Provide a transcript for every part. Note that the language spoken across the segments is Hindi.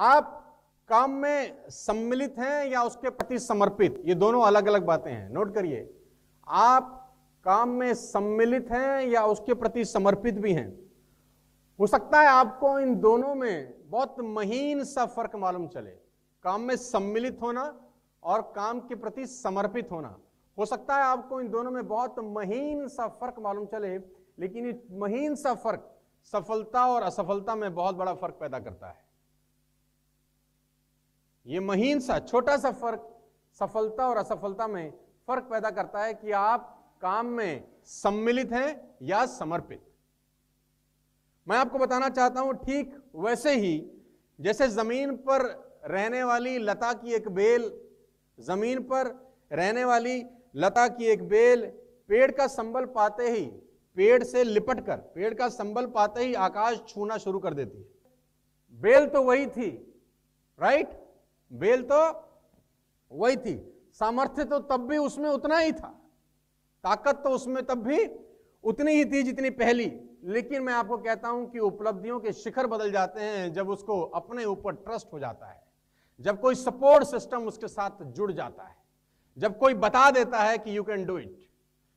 आप काम में सम्मिलित हैं या उसके प्रति समर्पित, ये दोनों अलग अलग बातें हैं, नोट करिए। आप काम में सम्मिलित हैं या उसके प्रति समर्पित भी हैं। हो सकता है आपको इन दोनों में बहुत महीन सा फर्क मालूम चले, काम में सम्मिलित होना और काम के प्रति समर्पित होना। हो सकता है आपको इन दोनों में बहुत महीन सा फर्क मालूम चले, लेकिन ये महीन सा फर्क सफलता और असफलता में बहुत बड़ा फर्क पैदा करता है। ये महीन सा छोटा सा फर्क सफलता और असफलता में फर्क पैदा करता है कि आप काम में सम्मिलित हैं या समर्पित। मैं आपको बताना चाहता हूं, ठीक वैसे ही जैसे जमीन पर रहने वाली लता की एक बेल, जमीन पर रहने वाली लता की एक बेल पेड़ का संबल पाते ही, पेड़ से लिपटकर पेड़ का संबल पाते ही आकाश छूना शुरू कर देती है। बेल तो वही थी, राइट? बेल तो वही थी, सामर्थ्य तो तब भी उसमें उतना ही था, ताकत तो उसमें तब भी उतनी ही थी जितनी पहली। लेकिन मैं आपको कहता हूं कि उपलब्धियों के शिखर बदल जाते हैं जब उसको अपने ऊपर ट्रस्ट हो जाता है, जब कोई सपोर्ट सिस्टम उसके साथ जुड़ जाता है, जब कोई बता देता है कि यू कैन डू इट।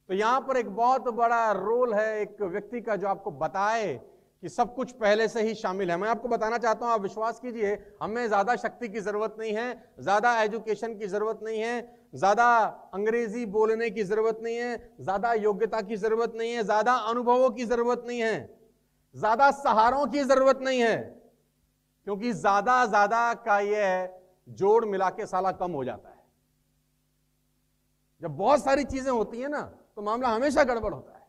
तो यहां पर एक बहुत बड़ा रोल है एक व्यक्ति का जो आपको बताए कि सब कुछ पहले से ही शामिल है। मैं आपको बताना चाहता हूं, आप विश्वास कीजिए, हमें ज्यादा शक्ति की जरूरत नहीं है, ज्यादा एजुकेशन की जरूरत नहीं है, ज्यादा अंग्रेजी बोलने की जरूरत नहीं है, ज्यादा योग्यता की जरूरत नहीं है, ज्यादा अनुभवों की जरूरत नहीं है, ज्यादा सहारों की जरूरत नहीं है, क्योंकि ज्यादा का यह जोड़ मिला के साला कम हो जाता है। जब बहुत सारी चीजें होती है ना तो मामला हमेशा गड़बड़ होता है।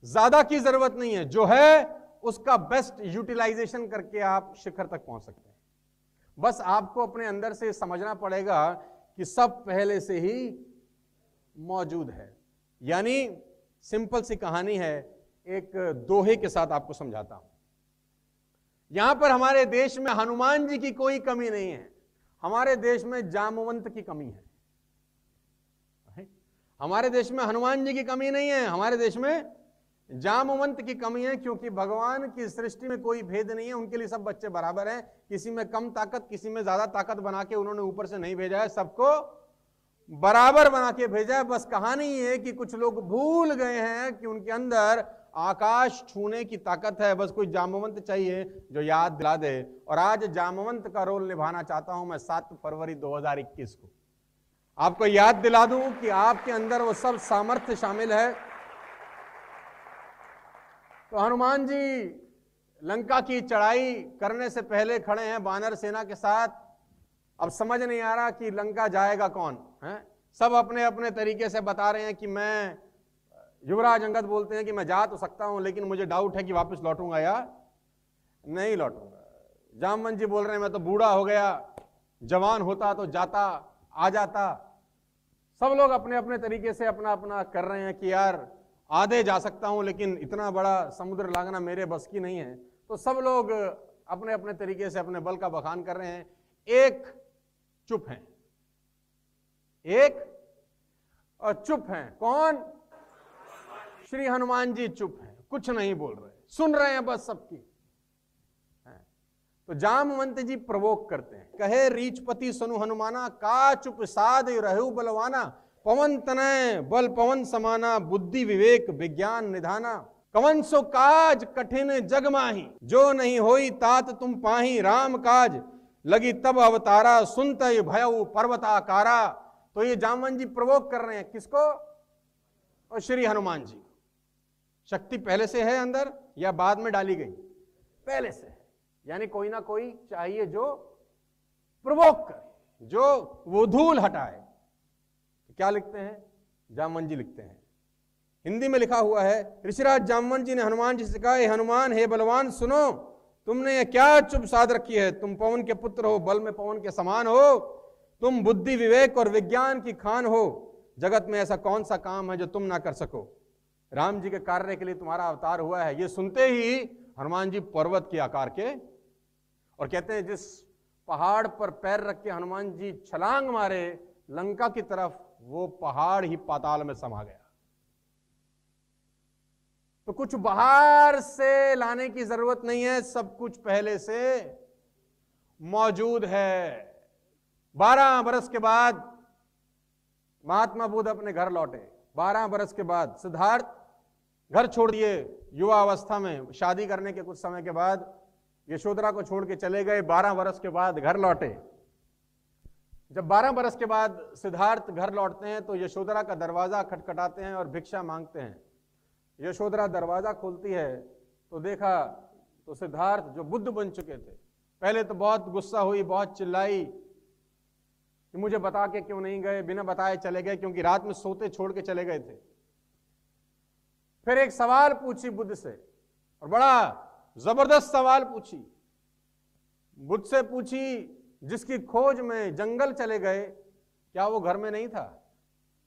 ज्यादा की जरूरत नहीं है, जो है उसका बेस्ट यूटिलाइजेशन करके आप शिखर तक पहुंच सकते हैं। बस आपको अपने अंदर से समझना पड़ेगा कि सब पहले से ही मौजूद है। यानी सिंपल सी कहानी है, एक दोहे के साथ आपको समझाता हूं। यहां पर हमारे देश में हनुमान जी की कोई कमी नहीं है, हमारे देश में जामवंत की कमी है। हमारे देश में हनुमान जी की कमी नहीं है, हमारे देश में जामवंत की कमी है, क्योंकि भगवान की सृष्टि में कोई भेद नहीं है, उनके लिए सब बच्चे बराबर हैं। किसी में कम ताकत, किसी में ज्यादा ताकत बना के उन्होंने ऊपर से नहीं भेजा है, सबको बराबर बना के भेजा है। बस कहानी ये है कि कुछ लोग भूल गए हैं कि उनके अंदर आकाश छूने की ताकत है। बस कोई जामवंत चाहिए जो याद दिला दे। और आज जामवंत का रोल निभाना चाहता हूं मैं 7 फरवरी 2021 को। आपको याद दिला दूं कि आपके अंदर वो सब सामर्थ्य शामिल है। तो हनुमान जी लंका की चढ़ाई करने से पहले खड़े हैं वानर सेना के साथ। अब समझ नहीं आ रहा कि लंका जाएगा कौन है। सब अपने अपने तरीके से बता रहे हैं कि मैं, युवराज अंगद बोलते हैं कि मैं जा तो सकता हूं, लेकिन मुझे डाउट है कि वापस लौटूंगा या नहीं लौटूंगा। जामवंत जी बोल रहे हैं मैं तो बूढ़ा हो गया, जवान होता तो जाता, आ जाता। सब लोग अपने अपने तरीके से अपना अपना कर रहे हैं कि यार आधे जा सकता हूं, लेकिन इतना बड़ा समुद्र लांघना मेरे बस की नहीं है। तो सब लोग अपने अपने तरीके से अपने बल का बखान कर रहे हैं। एक चुप हैं, एक और चुप हैं। कौन? श्री हनुमान जी चुप हैं, कुछ नहीं बोल रहे, सुन रहे हैं बस सबकी। तो जामवंत जी प्रवोक करते हैं, कहे रीचपति सनु हनुमाना, का चुप साध रहु बलवाना, पवन तनय बल पवन समाना, बुद्धि विवेक विज्ञान निधाना, कवन सो काज कठिन जग माही, जो नहीं होई तात तुम पाही, राम काज लगी तब अवतारा, सुनत भयउ पर्वताकारा। तो ये जामवंत जी प्रवोक कर रहे हैं किसको? और श्री हनुमान जी। शक्ति पहले से है अंदर या बाद में डाली गई? पहले से है। यानी कोई ना कोई चाहिए जो प्रवोक करे, जो वो धूल हटाए। क्या लिखते हैं? जामवंत जी लिखते हैं, हिंदी में लिखा हुआ है, ऋषिराज जामवंत जी ने हनुमान जी से कहा, हे हनुमान, हे बलवान, सुनो, तुमने ये क्या चुप साध रखी है? तुम पवन के पुत्र हो, बल में पवन के समान हो, तुम बुद्धि विवेक और विज्ञान की खान हो, जगत में ऐसा कौन सा काम है जो तुम ना कर सको? राम जी के कार्य के लिए तुम्हारा अवतार हुआ है। ये सुनते ही हनुमान जी पर्वत के आकार के, और कहते हैं जिस पहाड़ पर पैर रख के हनुमान जी छलांग मारे लंका की तरफ, वो पहाड़ ही पाताल में समा गया। तो कुछ बाहर से लाने की जरूरत नहीं है, सब कुछ पहले से मौजूद है। 12 बरस के बाद महात्मा बुद्ध अपने घर लौटे। 12 बरस के बाद सिद्धार्थ घर छोड़ दिए, युवा अवस्था में शादी करने के कुछ समय के बाद यशोधरा को छोड़ के चले गए। 12 बरस के बाद घर लौटे। जब 12 बरस के बाद सिद्धार्थ घर लौटते हैं तो यशोधरा का दरवाजा खटखटाते हैं और भिक्षा मांगते हैं। यशोधरा दरवाजा खोलती है तो देखा तो सिद्धार्थ जो बुद्ध बन चुके थे, पहले तो बहुत गुस्सा हुई, बहुत चिल्लाई कि मुझे बता के क्यों नहीं गए, बिना बताए चले गए, क्योंकि रात में सोते छोड़ के चले गए थे। फिर एक सवाल पूछी बुद्ध से, और बड़ा जबरदस्त सवाल पूछी। बुद्ध से पूछी, जिसकी खोज में जंगल चले गए, क्या वो घर में नहीं था?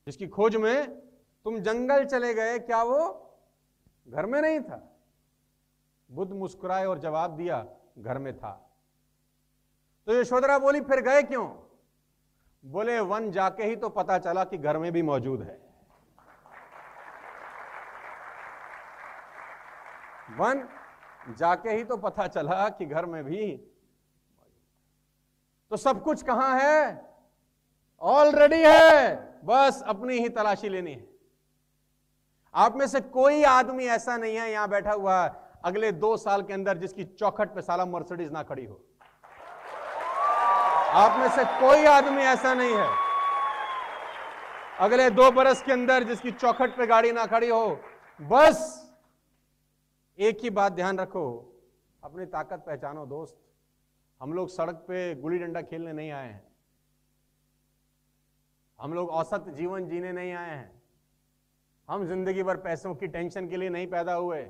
जिसकी खोज में तुम जंगल चले गए, क्या वो घर में नहीं था? बुद्ध मुस्कुराए और जवाब दिया, घर में था। तो यशोधरा बोली, फिर गए क्यों? बोले, वन जाके ही तो पता चला कि घर में भी मौजूद है। वन जाके ही तो पता चला कि घर में भी। तो सब कुछ कहां है? ऑलरेडी है, बस अपनी ही तलाशी लेनी है। आप में से कोई आदमी ऐसा नहीं है यहां बैठा हुआ अगले 2 साल के अंदर जिसकी चौखट पे साला मर्सिडीज ना खड़ी हो। आप में से कोई आदमी ऐसा नहीं है अगले 2 बरस के अंदर जिसकी चौखट पे गाड़ी ना खड़ी हो। बस एक ही बात ध्यान रखो, अपनी ताकत पहचानो दोस्त। हम लोग सड़क पे गुल्ली डंडा खेलने नहीं आए हैं। हम लोग औसत जीवन जीने नहीं आए हैं। हम जिंदगी भर पैसों की टेंशन के लिए नहीं पैदा हुए।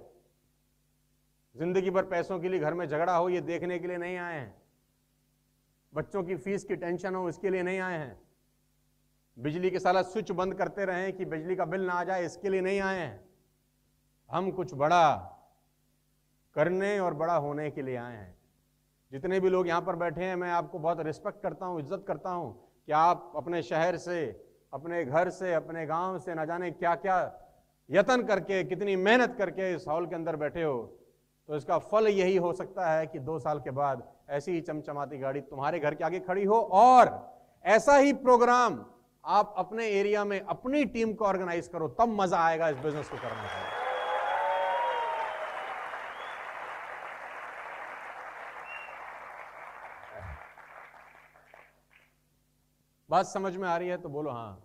जिंदगी भर पैसों के लिए घर में झगड़ा हो ये देखने के लिए नहीं आए हैं। बच्चों की फीस की टेंशन हो इसके लिए नहीं आए हैं। बिजली के साला स्विच बंद करते रहें कि बिजली का बिल ना आ जाए, इसके लिए नहीं आए हैं। हम कुछ बड़ा करने और बड़ा होने के लिए आए हैं। जितने भी लोग यहां पर बैठे हैं, मैं आपको बहुत रिस्पेक्ट करता हूं, इज्जत करता हूं कि आप अपने शहर से, अपने घर से, अपने गांव से न जाने क्या क्या यत्न करके, कितनी मेहनत करके इस हॉल के अंदर बैठे हो। तो इसका फल यही हो सकता है कि 2 साल के बाद ऐसी ही चमचमाती गाड़ी तुम्हारे घर के आगे खड़ी हो और ऐसा ही प्रोग्राम आप अपने एरिया में अपनी टीम को ऑर्गेनाइज करो, तब मजा आएगा इस बिजनेस को करने का। बात समझ में आ रही है तो बोलो हाँ।